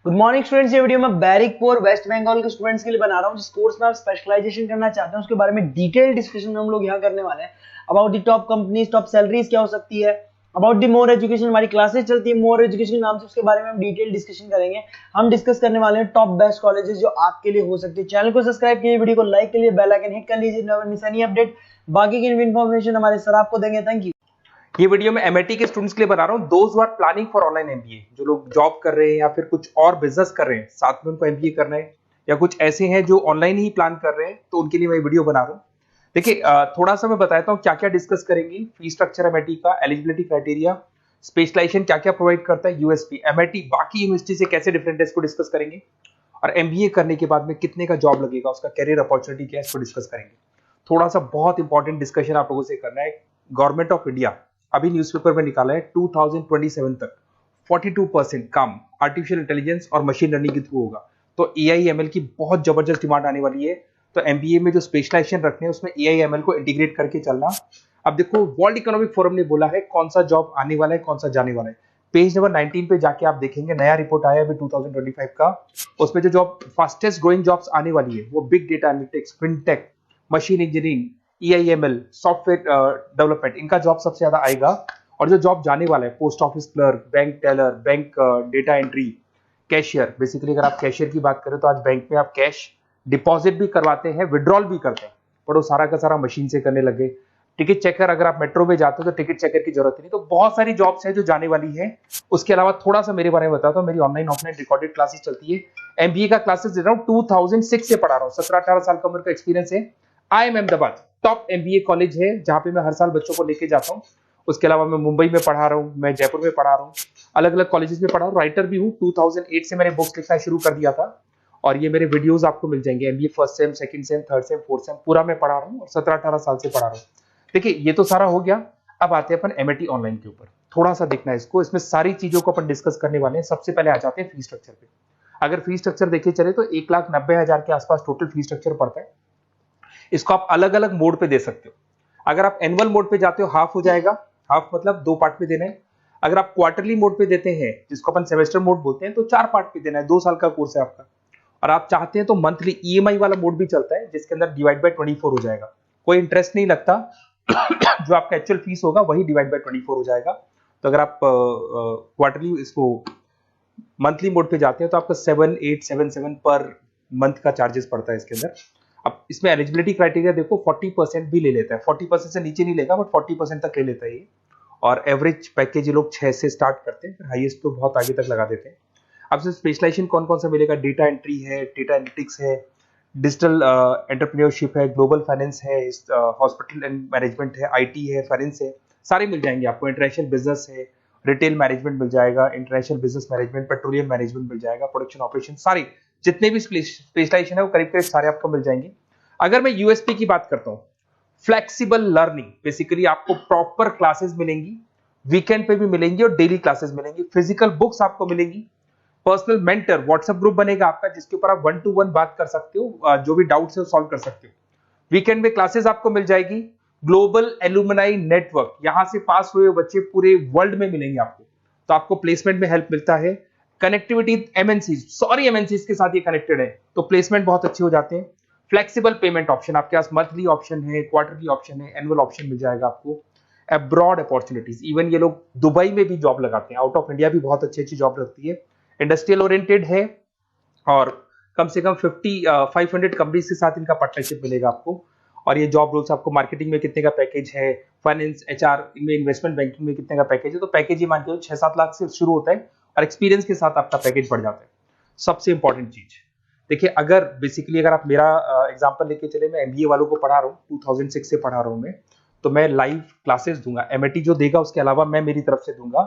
Good morning students. ये video मैं बैरिकपुर waste Bengal के स्टूडेंट्स के लिए बना रहा हूँ जिस कोर्स में आप स्पेशलाइजेशन करना चाहते हैं उसके बारे में डिटेल डिस्कशन हम लोग यहाँ करने वाले हैं। About the top companies, top salaries क्या हो सकती है, अबाउट द मोर एजुकेशन, हमारी क्लासेस चलती है मोर एजुकेशन के नाम से, उसके बारे में हम डिटेल डिस्कशन करेंगे। हम डिस्कस करने वाले हैं टॉप बेस्ट कॉलेजेस जो आपके लिए हो सकती है। चैनल को सब्सक्राइब कीजिए, वीडियो को लाइक करिए, बेल आइकन हिट कर लीजिए, नेवर मिस एनी अपडेट। बाकी की इन्फॉर्मेशन हमारे सर आपको देंगे। Thank you. ये वीडियो मैं एमआईटी के स्टूडेंट्स के लिए बना रहा हूँ। Those who are planning for online MBA, जो लोग जॉब कर रहे हैं या फिर कुछ और बिजनेस कर रहे हैं, साथ में उनको एमबीए करना है, या कुछ ऐसे हैं जो ऑनलाइन ही प्लान कर रहे हैं, तो उनके लिए मैं वीडियो बना रहा हूँ। देखिए, थोड़ा सा मैं बताता हूँ क्या क्या डिस्कस करेंगे। फी स्ट्रक्चर एमआईटी का, एलिजिबिलिटी क्राइटेरिया, स्पेशलाइजेशन क्या क्या प्रोवाइड करता है, यूएसपी एमआईटी बाकी यूनिवर्सिटी से कैसे डिफरेंट है, इसको डिस्कस करेंगे। और एमबीए करने के बाद में कितने का जॉब लगेगा, उसका कैरियर अपॉर्चुनिटी क्या है, इसको डिस्कस करेंगे। थोड़ा सा बहुत इंपॉर्टेंट डिस्कशन आप लोगों से करना है। गवर्नमेंट ऑफ इंडिया अभी न्यूज़पेपर में निकाला है 2027 तक 42% काम आर्टिफिशियल इंटेलिजेंस और मशीन लर्निंग के थ्रू होगा। तो एआईएमएल की बहुत जबरदस्त डिमांड आने वाली है। तो एमबीए में जो स्पेशलाइजेशन रखने हैं उसमें एआईएमएल को इंटीग्रेट करके चलना। अब देखो, वर्ल्ड इकोनॉमिक फोरम ने बोला है कौन सा जॉब आने वाला है, कौन सा जाने वाला है। पेज नंबर 19 पे जाके आप देखेंगे, नया रिपोर्ट आया अभी 2025 का। उसमें जो जॉब फास्टेस्ट ग्रोइंग जॉब्स आने वाली है वो big data analytics, fintech, machine engineering, AI ML, software development, इनका जॉब सबसे ज्यादा आएगा। और जो जॉब जाने वाला है, post office clerk, bank teller, bank data entry, cashier. Basically अगर आप कैशियर की बात करें तो आज बैंक में आप कैश डिपॉजिट भी करवाते हैं, विड्रॉल भी करते हैं, पर वो सारा का सारा मशीन से करने लगे। टिकट चेकर, अगर आप मेट्रो में जाते हो तो टिकट चेकर की जरूरत नहीं। तो बहुत सारी जॉब्स है जो जाने वाली है। उसके अलावा थोड़ा सा मेरे बारे में बताता हूँ। मेरी ऑनलाइन ऑफलाइन रिकॉर्डेड क्लासेस चलती है। एमबीए का क्लासेस दे रहा हूँ, 2006 से पढ़ा रहा हूँ, 17-18 साल का उम्र का एक्सपीरियंस है। IIM Ahmedabad top MBA college है जहां पे मैं हर साल बच्चों को लेके जाता हूँ। उसके अलावा मैं मुंबई में पढ़ा रहा हूँ, मैं जयपुर में पढ़ा रहा हूँ, अलग अलग कॉलेजेस में पढ़ा हूँ। राइटर भी हूँ। 2008 से मैंने बुक्स लिखना शुरू कर दिया था और ये मेरे वीडियोस आपको मिल जाएंगे। MBA first sem, second same, third same, fourth same पूरा मैं पढ़ा रहा हूँ और 17-18 साल से पढ़ा रहा हूँ। देखिए, ये तो सारा हो गया। अब आते हैं अपन एमआईटी ऑनलाइन के ऊपर। थोड़ा सा देखना है इसको, इसमें सारी चीजों को अपन डिस्कस करने वाले हैं। सबसे पहले आ जाते हैं फी स्ट्रक्चर पे। अगर फी स्ट्रक्चर देखे चले तो 1,90,000 के आसपास टोटल फी स्ट्रक्चर पड़ता है। इसको आप अलग अलग मोड पे दे सकते हो। अगर आप एनुअल मोड पे जाते हो हाफ हो जाएगा, हाफ मतलब 2 पार्ट पे देना है। अगर आप क्वार्टरली मोड पे देते हैं, जिसको अपन सेमेस्टर मोड बोलते हैं, तो 4 पार्ट पे देना है। 2 साल का कोर्स है आपका। और आप चाहते हैं तो मंथली ईएमआई वाला मोड भी चलता है, जिसके अंदर डिवाइड बाय 24 हो जाएगा। कोई इंटरेस्ट नहीं लगता। जो आपका एक्चुअल फीस होगा वही डिवाइड बाय 24 हो जाएगा। तो अगर आप क्वार्टरली इसको मंथली मोड पे जाते हैं तो आपका 7877 पर मंथ का चार्जेस पड़ता है इसके अंदर। अब इसमें एलिजिबिलिटी क्राइटेरिया देखो, 40% भी ले लेता है। 40% से नीचे नहीं लेगा, बट 40% तक ले लेता है ये। और एवरेज पैकेज ये लोग 6 से स्टार्ट करते हैं, फिर हाईएस्ट तो बहुत आगे तक लगा देते हैं। अब से स्पेशलाइजेशन कौन कौन सा मिलेगा? डेटा एंट्री है, डेटा एनालिटिक्स है, डिजिटल एंटरप्रेन्योरशिप है, ग्लोबल फाइनेंस है, हॉस्पिटल एंड मैनेजमेंट है, आईटी है, फाइनेंस है, सारे मिल जाएंगे आपको। इंटरनेशनल बिजनेस है, रिटेल मैनेजमेंट मिल जाएगा, international business management, petroleum management मिल जाएगा, प्रोडक्शन ऑपरेशन, सारी जितने भी स्पेशलाइजेशन है वो करीब करीब सारे आपको मिल जाएंगे। अगर मैं यूएसपी की बात करता हूं, फ्लेक्सिबल लर्निंग, बेसिकली आपको प्रॉपर क्लासेस मिलेंगी, वीकेंड पे भी मिलेंगी और डेली क्लासेस मिलेंगी, फिजिकल बुक्स आपको मिलेंगी, पर्सनल मेंटर व्हाट्सएप ग्रुप बनेगा आपका, जिसके ऊपर आप 1-to-1 बात कर सकते हो, जो भी डाउट्स है वो सॉल्व कर सकते हो। वीकेंड में क्लासेस आपको मिल जाएगी। ग्लोबल एलुमनाई नेटवर्क, यहां से पास हुए बच्चे पूरे वर्ल्ड में मिलेंगे आपको, तो आपको प्लेसमेंट में हेल्प मिलता है। कनेक्टिविटी एमएनसी, सॉरी एमएनसी के साथ ये कनेक्टेड है, तो प्लेसमेंट बहुत अच्छे हो जाते हैं। फ्लेक्सिबल पेमेंट ऑप्शन, आपके पास मंथली ऑप्शन है, क्वार्टरली ऑप्शन है, एनुअल ऑप्शन मिल जाएगा आपको। अब्रॉड अपॉर्चुनिटीज, इवन ये लोग दुबई में भी जॉब लगाते हैं, आउट ऑफ इंडिया भी बहुत अच्छी अच्छी जॉब लगती है। इंडस्ट्रियल ओरिएंटेड है और कम से कम 500 कंपनीज के साथ इनका पार्टनरशिप मिलेगा आपको। और ये जॉब रोल्स आपको मार्केटिंग में कितने का पैकेज है, फाइनेंस, एचआर में, इन्वेस्टमेंट बैंकिंग में कितने का पैकेज है, तो पैकेज ही मान के 6-7 लाख से शुरू होता है और एक्सपीरियंस के साथ आपका पैकेज बढ़ जाता है। सबसे इंपॉर्टेंट चीज देखिए, अगर बेसिकली अगर आप मेरा एग्जांपल लेके चले, मैं एमबीए वालों को पढ़ा रहा हूँ, 2006 से पढ़ा रहा हूँ मैं, तो मैं लाइव क्लासेस दूंगा। एमआईटी जो देगा उसके अलावा मैं मेरी तरफ से दूंगा।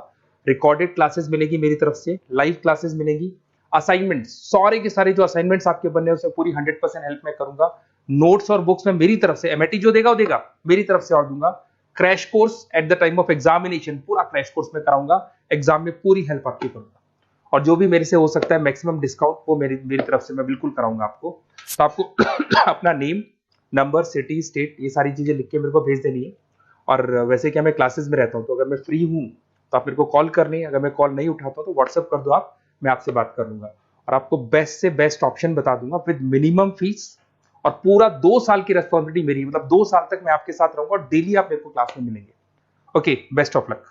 रिकॉर्डेड क्लासेस मिलेगी मेरी तरफ से, लाइव क्लासेस मिलेंगी, असाइनमेंट, सारे के सारे जो असाइनमेंट्स आपके बनने हैं उसमें पूरी 100% हेल्प मैं करूंगा। नोट्स और बुक्स में मेरी तरफ से, एमआईटी जो देगा वो देगा, मेरी तरफ से और दूंगा। Crash course at the time of examination, पूरा क्रैश कोर्स में कराऊंगा, एग्जाम में पूरी हेल्प आपकी करूंगा। और जो भी मेरे से हो सकता है मैक्सिमम डिस्काउंट, वो मेरी तरफ से मैं बिल्कुल कराऊंगा आपको। तो आपको अपना नेम, नंबर, सिटी, स्टेट, ये सारी चीजें लिख के मेरे को भेज देनी है। और वैसे क्या मैं क्लासेस में रहता हूँ, तो अगर मैं फ्री हूँ तो आप मेरे को कॉल करनी है, अगर मैं कॉल नहीं उठाता तो व्हाट्सएप कर दो आप, मैं आपसे बात कर लूंगा। और आपको बेस्ट से बेस्ट ऑप्शन बता दूंगा विद मिनिमम फीस, और पूरा 2 साल की रेस्पॉन्सिबिलिटी मेरी, मतलब 2 साल तक मैं आपके साथ रहूंगा और डेली आप मेरे को क्लास में मिलेंगे। Okay, best of luck.